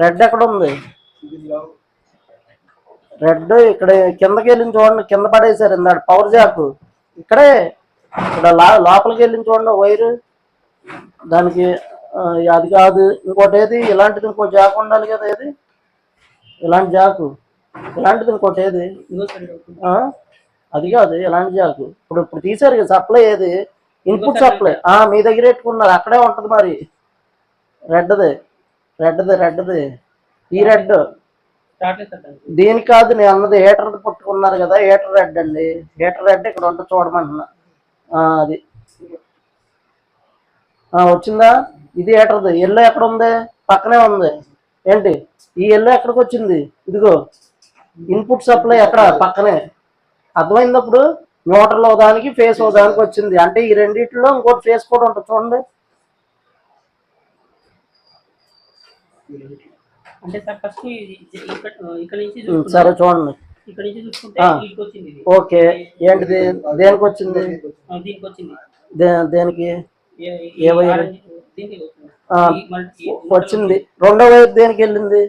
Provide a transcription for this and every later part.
Red ఎక్కడ ఉంది? Red ఇక్కడ కిందకి వెళ్ళి చూడండి, కింద పడేసారు ఇందాడు పవర్ జాక్ ఇక్కడే. ఇక్కడ లోపలికి వెళ్ళి చూడండి వైరు, దానికి అది కాదు ఇంకోటి ఏది ఇలాంటిది, ఇంకో జాక్ ఉండాలి కదా, ఏది ఇలాంటి జాకు, ఇలాంటిది ఇంకోటి ఏది, అది కాదు ఇలాంటి జాకు. ఇప్పుడు ఇప్పుడు తీసారు కదా సప్లై, ఏది ఇన్పుట్ సప్లై. మీ దగ్గర పెట్టుకున్నారు, అక్కడే ఉంటుంది మరి. రెడ్ది రెడ్ది రెడ్ది ఈ రెడ్ దీనికి కాదు నేను అన్నది, హీటర్ పట్టుకున్నారు కదా, హీటర్ రెడ్ అండి. హీటర్ రెడ్ ఇక్కడ ఉంటుంది చూడమంటున్నా. అది వచ్చిందా? ఇది హీటర్ది. ఎల్లో ఎక్కడ ఉంది? పక్కనే ఉంది. ఏంటి ఈ ఎల్లో ఎక్కడికి వచ్చింది? ఇదిగో ఇన్పుట్ సప్లై ఎక్కడ? పక్కనే. అర్థమైనప్పుడు న్యూట్రల్ అవడానికి ఫేస్ అవడానికి వచ్చింది. అంటే ఈ రెండిట్లో ఇంకోటి ఫేస్ కూడా ఉంటుంది చూడండి. సరే చూడండి. ఓకే ఏంటిది? దేనికి వచ్చింది? దేనికి ఏ వైర్ వచ్చింది? రెండో వైర్ దేనికి వెళ్ళింది?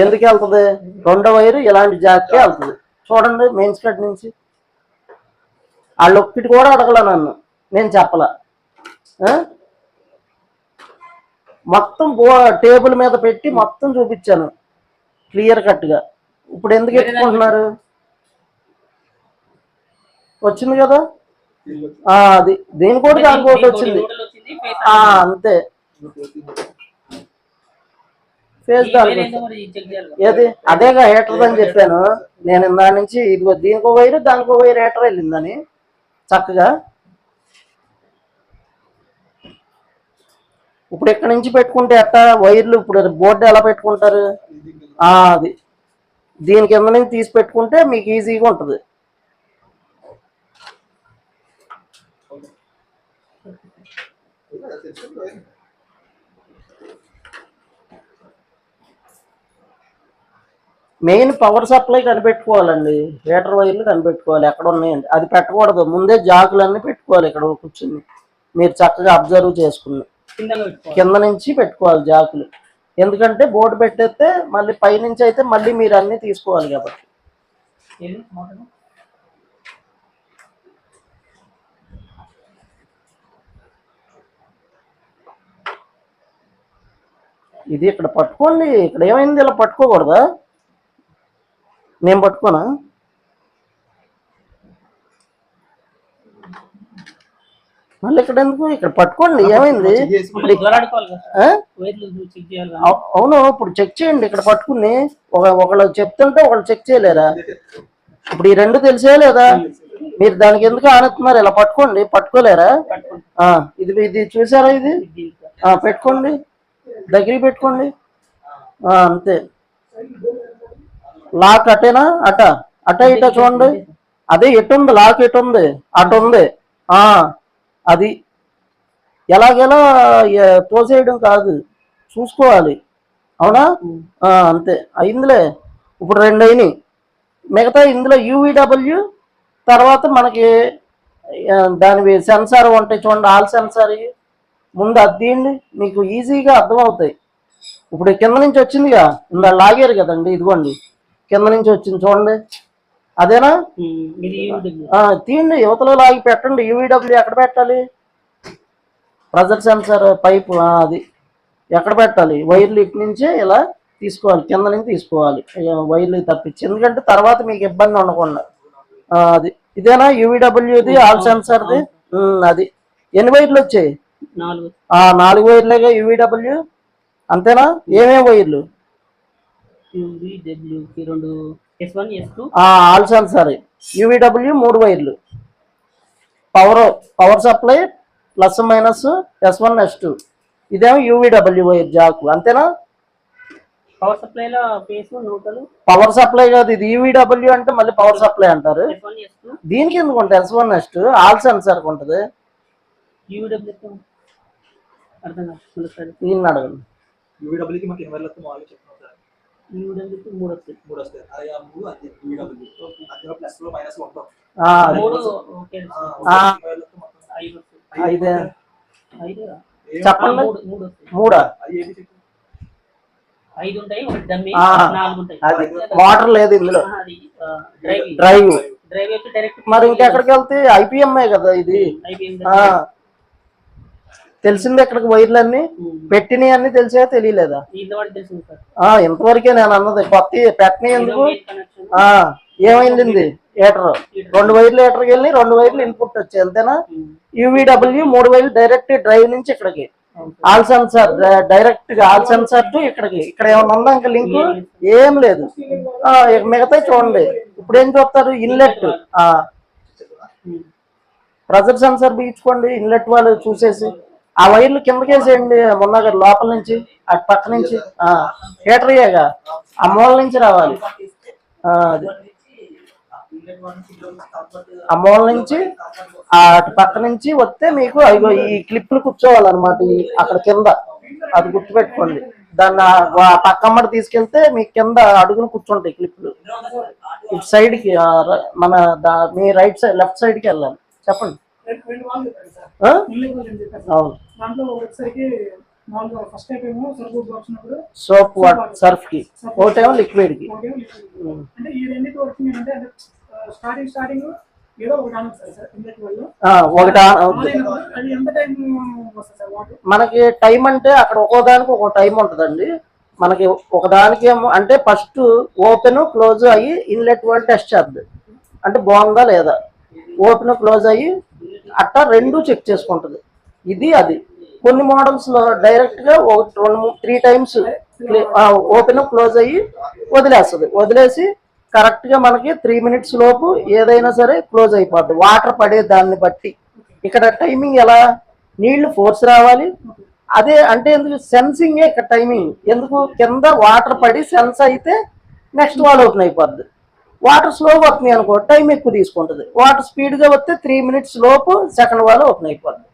ఎందుకు వెళ్తుంది? రెండో వైరు ఇలాంటి జాగ్కే వెళ్తుంది చూడండి. మెయిన్ స్కట్ నుంచి వాళ్ళు ఒక్కటి కూడా అడగల నన్ను, నేను చెప్పలా. మొత్తం టేబుల్ మీద పెట్టి మొత్తం చూపించాను క్లియర్ కట్గా. ఇప్పుడు ఎందుకు ఎత్తుకుంటున్నారు? వచ్చింది కదా అది. దేని కూడా దానికోటి వచ్చింది అంతే. ఫేస్ దానికి ఏది అదేగా హీటర్ అని చెప్పాను నేను దాని నుంచి. ఇదిగో దీనికో వైరు దానికో వైరు హీటర్ వెళ్ళిందని చక్కగా. ఇప్పుడు ఇక్కడ నుంచి పెట్టుకుంటే ఎట్టా వైర్లు? ఇప్పుడు బోర్డు ఎలా పెట్టుకుంటారు? అది దీని కింద నుంచి తీసి పెట్టుకుంటే మీకు ఈజీగా ఉంటుంది. మెయిన్ పవర్ సప్లై కనిపెట్టుకోవాలండి, హీటర్ వైర్లు కనిపెట్టుకోవాలి ఎక్కడ ఉన్నాయండి. అది పెట్టకూడదు, ముందే జాకులన్నీ పెట్టుకోవాలి. ఇక్కడ కూర్చుని మీరు చక్కగా అబ్జర్వ్ చేసుకుని కింద నుంచి పెట్టుకోవాలి జాకులు. ఎందుకంటే బోర్డు పెట్టేస్తే మళ్ళీ పైనుంచి అయితే మళ్ళీ మీరు అన్నీ తీసుకోవాలి కాబట్టి. ఇది ఇక్కడ పట్టుకోండి. ఇక్కడ ఏమైంది? ఇలా పట్టుకోకూడదా? నేను పట్టుకోనా? మళ్ళీ ఇక్కడ ఎందుకు? ఇక్కడ పట్టుకోండి. ఏమైంది? అవును ఇప్పుడు చెక్ చేయండి. ఇక్కడ పట్టుకుని ఒకళ్ళు చెప్తుంటే ఒకళ్ళు చెక్ చేయలేరా? ఇప్పుడు ఈ రెండు తెలిసే లేదా? మీరు దానికి ఎందుకు ఆనుతున్నారు? ఇలా పట్టుకోండి. పట్టుకోలేరా? ఇది ఇది చూసారా? ఇది పెట్టుకోండి, దగ్గరికి పెట్టుకోండి అంతే. లాక్ అటేనా? అట ఇట చూడండి. అదే ఎటు ఉంది లాక్? ఎటు ఉంది? అటు ఉంది. అది ఎలాగెలా తోసేయడం కాదు, చూసుకోవాలి. అవునా? అంతే అయిందిలే. ఇప్పుడు రెండు అయినాయి. మిగతా ఇందులో యూవీడబ్ల్యూ తర్వాత మనకి దాని సెన్సార్ ఉంటాయి చూడండి, ఆల్ సెన్సార్. ముందు అది తీయండి, మీకు ఈజీగా అర్థమవుతాయి. ఇప్పుడు కింద నుంచి వచ్చిందిగా, ఇందా లాగారు కదండి, ఇదిగోండి కింద నుంచి వచ్చింది చూడండి. అదేనా? తీయండి, యువతలో లాగి పెట్టండి. యూవీడబ్ల్యూ ఎక్కడ పెట్టాలి? ప్రెజర్ సెన్సార్ పైపు అది ఎక్కడ పెట్టాలి? వైర్లు ఇటు నుంచే ఇలా తీసుకోవాలి, కింద నుంచి తీసుకోవాలి వైర్లు తప్పించి, ఎందుకంటే తర్వాత మీకు ఇబ్బంది ఉండకుండా. అది ఇదేనా యూవీడబ్ల్యూది ఆల్ సెన్సార్ది? అది ఎన్ని వైర్లు వచ్చాయి? 4 వైర్లేగా యూవీడబ్ల్యూ. అంతేనా? ఏమేమి వైర్లు? ఆల్ సెన్సార్ యూవీడబ్ల్యూ 3 వైర్లు. Power supply plus minus S1 S2. ఇదేమో యూవీడబ్ల్యూ వైర్ జాకు. అంతేనా? పవర్ సప్లై కాదు ఇది. యూవీడబ్ల్యూ అంటే మళ్ళీ పవర్ సప్లై అంటారు. దీనికి ఎందుకు ఉంటుంది S1 S2? ఆల్ సెన్సార్ ఉంటుంది. ఈయన అడగండి. చెప్పండి. 3 5 ఉంటాయి, ఒకటి డమ్మీ, ఆ, 4 ఉంటాయి. అది మోటార్ లేదు ఇందులో, అది డ్రైవ్ డ్రైవ్. డ్రైవ్ వచ్చి డైరెక్ట్ మరి ఇంకెక్కడికి వెళ్తే ఐపీఎంఏ కదా ఇది. IBM ఆ, తెలిసింది ఎక్కడికి వైర్లన్నీ పెట్టినవి అన్ని తెలిసా తెలియలేదా? దీంట్లో వాడికి తెలిసింది సార్. ఇంతవరకే నేను అన్నది, కొత్త పెట్టినవి ఎందుకు? మెయిన్ కనెక్షన్ ఆ, ఏమైంది హీటర్? 2 వైర్లు హీటర్కి వెళ్ళి 2 వైర్లు ఇన్పుట్ వచ్చాయి అంతేనా? యూవీడబ్ల్యూ 3 వైర్లు డైరెక్ట్ డ్రైవ్ నుంచి ఇక్కడికి, ఆల్ సెన్సార్ డైరెక్ట్ గా ఆల్ సెన్సార్ టు ఇక్కడికి. ఇక్కడ ఏమైనా ఉందా ఇంకా లింక్? ఏం లేదు. ఇక మిగతా చూడండి. ఇప్పుడు ఏం చూస్తారు? ఇన్లెట్ ప్రెజర్ సెన్సార్ బిగించుకోండి, ఇన్లెట్ వాళ్ళు చూసేసి ఆ వైర్లు కిందకేసేయండి. మొన్న గారు లోపల నుంచి అటు పక్క నుంచి హీటర్ అయ్యాగా ఆ మూల నుంచి రావాలి. అది ఆ మూల నుంచి అటు పక్క నుంచి వస్తే మీకు అయ్యో ఈ క్లిప్లు కూర్చోవాలన్నమాట అక్కడ కింద. అది గుర్తుపెట్టుకోండి. దాన్ని పక్కమ్మడి తీసుకెళ్తే మీకు కింద అడుగును కూర్చుంటాయి క్లిప్లు. ఇటు సైడ్ కి మన మీ రైట్ సైడ్ లెఫ్ట్ సైడ్ కి వెళ్ళాలి. చెప్పండి. అవును, సోప్ సర్ఫ్ కి, ఒకటేమో లిక్విడ్ కి. మనకి టైం అంటే అక్కడ ఒక్కోదానికి ఒక్కో టైం ఉంటుందండి. మనకి ఒకదానికి ఏమో అంటే ఫస్ట్ ఓపెన్ క్లోజ్ అయ్యి ఇన్లెట్ వాళ్ళు టెస్ట్ చేద్దాం అంటే బాగుందా లేదా. ఓపెన్ క్లోజ్ అయ్యి అట్టా 2 చెక్ చేసుకుంటుంది. ఇది అది కొన్ని మోడల్స్ లో డైరెక్ట్ గా 1 2 3 టైమ్స్ ఓపెన్ క్లోజ్ అయ్యి వదిలేస్తుంది. వదిలేసి కరెక్ట్ గా మనకి 3 మినిట్స్ లోపు ఏదైనా సరే క్లోజ్ అయిపోద్ది. వాటర్ పడే దాన్ని బట్టి ఇక్కడ టైమింగ్ ఎలా, నీళ్లు ఫోర్స్ రావాలి. అదే అంటే ఎందుకు సెన్సింగ్ ఇక్కడ టైమింగ్ ఎందుకు, కింద వాటర్ పడి సెన్స్ అయితే నెక్స్ట్ వాల్ ఓపెన్ అయిపోద్ది. వాటర్ స్లోగా వస్తున్నాయి అనుకో టైం ఎక్కువ తీసుకుంటుంది. వాటర్ స్పీడ్ గా వస్తే 3 మినిట్స్ లోపు సెకండ్ వాల్ ఓపెన్ అయిపోద్ది.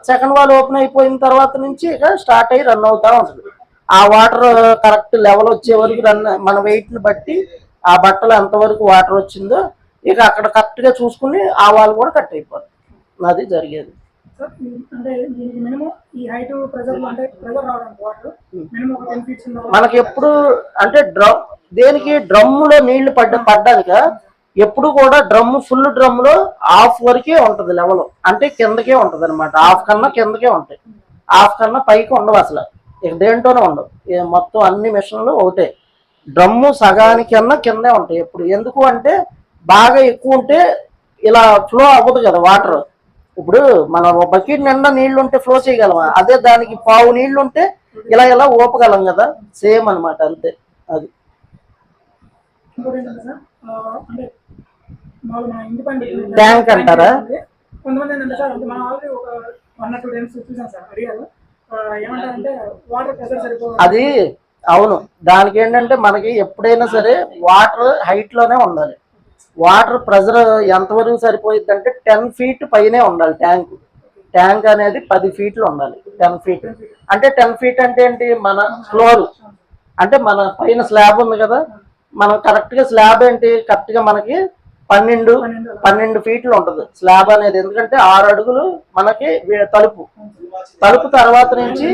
సెకండ్ వాల్ ఓపెన్ అయిపోయిన తర్వాత నుంచి ఇక స్టార్ట్ అయ్యి రన్ అవుతా ఉంటుంది. ఆ వాటర్ కరెక్ట్ లెవెల్ వచ్చే వరకు రన్, మన వెయిట్ ని బట్టి ఆ బట్టలు ఎంతవరకు వాటర్ వచ్చిందో ఇక అక్కడ కరెక్ట్ గా చూసుకుని ఆ వాల్ కూడా కట్ అయిపోద్ది. అది జరిగేది. మనకి ఎప్పుడు అంటే దేనికి డ్రమ్ములో నీళ్లు పడ్డాక ఎప్పుడు కూడా డ్రమ్ము ఫుల్ డ్రమ్ములో హాఫ్ వరకే ఉంటది లెవెల్, అంటే కిందకే ఉంటది అనమాట. హాఫ్ కన్నా కిందకే ఉంటాయి, హాఫ్ కన్నా పైకి ఉండవు అసలు. ఇక దేంట్లోనే ఉండవు. మొత్తం అన్ని మిషన్లు ఒకటే. డ్రమ్ము సగానికన్నా కిందే ఉంటాయి ఎప్పుడు. ఎందుకు అంటే బాగా ఎక్కువ ఉంటే ఇలా ఫ్లో అవ్వదు కదా వాటర్. ఇప్పుడు మన బకెట్ నిండా నీళ్లు ఉంటే ఫ్లో చేయగలమా? అదే దానికి పావు నీళ్లు ఉంటే ఇలా ఇలా ఊపగలం కదా, సేమ్ అనమాట అంతే. అది ట్యాంక్ అంటారా? కొంతమంది ఏంటంటే సార్ మన ఆల్రెడీ ఒక 1 or 2 టైమ్స్ చూసాను సార్ అడిగారు. ఏమంటారంటే వాటర్ ప్రెషర్ సరిపోదు. అది అవును. దానికి ఏంటంటే మనకి ఎప్పుడైనా సరే వాటర్ హైట్ లోనే ఉండాలి. వాటర్ ప్రెషర్ ఎంతవరకు సరిపోయింది అంటే 10 feet పైనే ఉండాలి ట్యాంక్. ట్యాంక్ అనేది 10 feet ఉండాలి. 10 feet అంటే 10 feet అంటే ఏంటి, మన ఫ్లోర్ అంటే మన పైన స్లాబ్ ఉంది కదా, మనం కరెక్ట్ గా స్లాబ్ ఏంటి కరెక్ట్ గా మనకి 12 feet ఉంటుంది స్లాబ్ అనేది. ఎందుకంటే 6 అడుగులు మనకి తలుపు తర్వాత నుంచి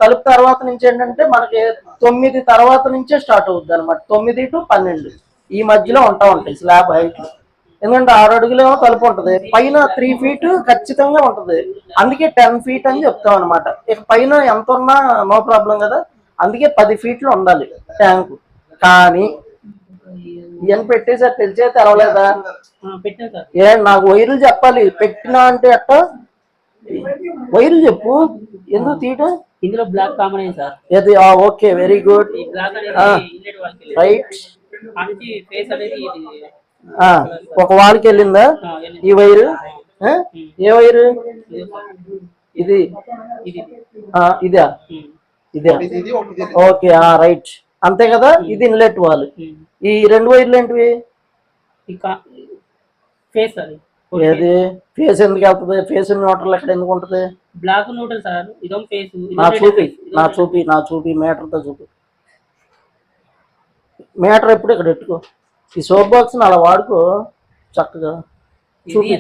తలుపు తర్వాత నుంచి ఏంటంటే మనకి 9 తర్వాత నుంచే స్టార్ట్ అవుద్ది అనమాట. 9 to 12 ఈ మధ్యలో ఉంటాయి స్లాబ్ హైట్. ఎందుకంటే 6 అడుగులేమో తలుపు ఉంటుంది, పైన 3 feet ఖచ్చితంగా ఉంటుంది. అందుకే 10 feet అని చెప్తాం అనమాట. ఇక పైన ఎంత ఉన్నా నో ప్రాబ్లం కదా, అందుకే 10 feet ఉండాలి ట్యాంకు. కానీ ఇవన్నీ పెట్టేసారి తెలిసే తెరవలేదా? నాకు వైర్లు చెప్పాలి. పెట్టినా అంటే అట్ట వైర్లు చెప్పు, ఎందుకు తీయటం? ఇందులో బ్లాక్ కామన్ అయింది సార్. ఏది? Okay, very good, right. ఒక వాల్కి వెళ్ళిందా ఈ వైరు? ఏ వైరు ఇది? ఇదా? ఓకే, రైట్, అంతే కదా. ఇది ఇన్లెట్ వాల్. ఈ 2 వైర్లు ఏంటివి? ఏది ఫేస్ ఎందుకు వెళ్తుంది? ఫేస్ న్యూట్రల్ ఎక్కడ ఎందుకు ఉంటుంది? Black neutral sir. ఇదో ఫేస్. నా చూపి మీటర్ తో చూపి. మీటర్ ఎప్పుడు ఇక్కడ పెట్టుకో. ఈ సోప్ బాక్స్ అలా వాడుకో చక్కగా. చూపి,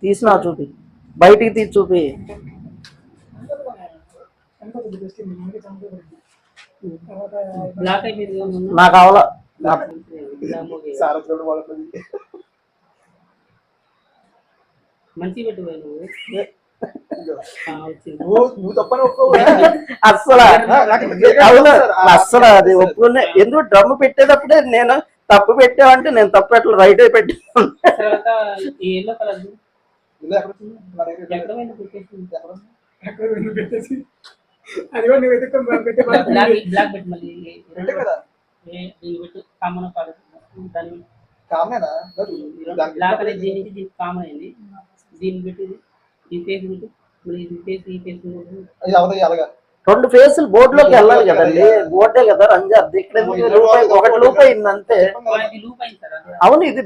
తీసి నా చూపి, బయటికి తీసి చూపి. ఎంత బెస్ట్ మనకి చంపు తర్వాత బ్లాక్ అయిపోయింది కదా మొన్న. నాకు అవలా సార్ వచ్చినప్పుడు వాళ్ళకి మంచి పెట్టు పోయి నువ్వు. వచ్చింది. నువ్వు తప్పని ఒప్పుకోవు అస్సలు అవును అస్సలు అది ఒప్పుకునే ఎందుకు డ్రమ్ పెట్టేటప్పుడే నేను తప్పు పెట్టావంటే నేను తప్పు ఎట్లా రైట్ అయి పెట్టాను. తర్వాత ఈ ఎల్లో కలర్ ఇల్లు ఎక్కడ వచ్చింది? నా దగ్గర ఇల్లు ఎక్కడ పోయింది పెట్టేసి ఎక్కడ ఉంది? ఎక్కడ వెళ్ళి పెట్టేసి అది కూడా నువ్వు ఎదుర్కొని పెట్టే బ్లాక్ పెట్టి మళ్ళీ పెట్టే కదా దీన్ని పెట్టు కామన్ కాదు దాని కామనేనా బ్లాక్ అనేది దీని నుంచి దీనికి కామన్ అయింది. దీన్ని పెట్టి ఈ ఫేస్ పెట్టి మళ్ళీ ఈ ఫేస్ అది అవదా అలాగా రెండు ఫేసులు బోర్డులోకి వెళ్ళాలి కదండి, బోర్డే కదా రంజార్ది. ఇక్కడ ఎందుకు లూప్ అయింది? ఒకటి లూప్ అయింది అంతే. లూప్ అయింది సార్ అది. అవును ఇది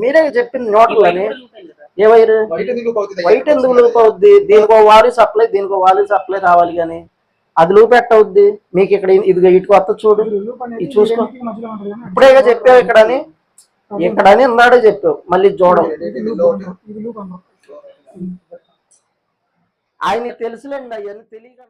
మీరే చెప్పింది నోట్లని. లూప్ అయింది కదా. ఏ వైర్ వైట్ ఎందుకు అవుతుంది? వైట్ ఎందుకు లూప్ అవుద్ది? దీనికి ఒక వారి సప్లై దీనికి ఒక వారి సప్లై రావాలి కానీ అది లూప్ ఎట్ట అవుద్ది? మీకు ఇక్కడ ఇదిగో ఇటు కొత్త చూడు, ఇది చూసుకో. మధ్యలో ఉంటుంది కానీ ఇప్పుడేగా చెప్పావు ఇక్కడని, ఇక్కడని ఇందాడే చెప్పావు, మళ్ళీ చూడవు. ఇది లూప్ అన్నావు. ఆయనకి తెలుసులేండి అవన్నీ తెలియక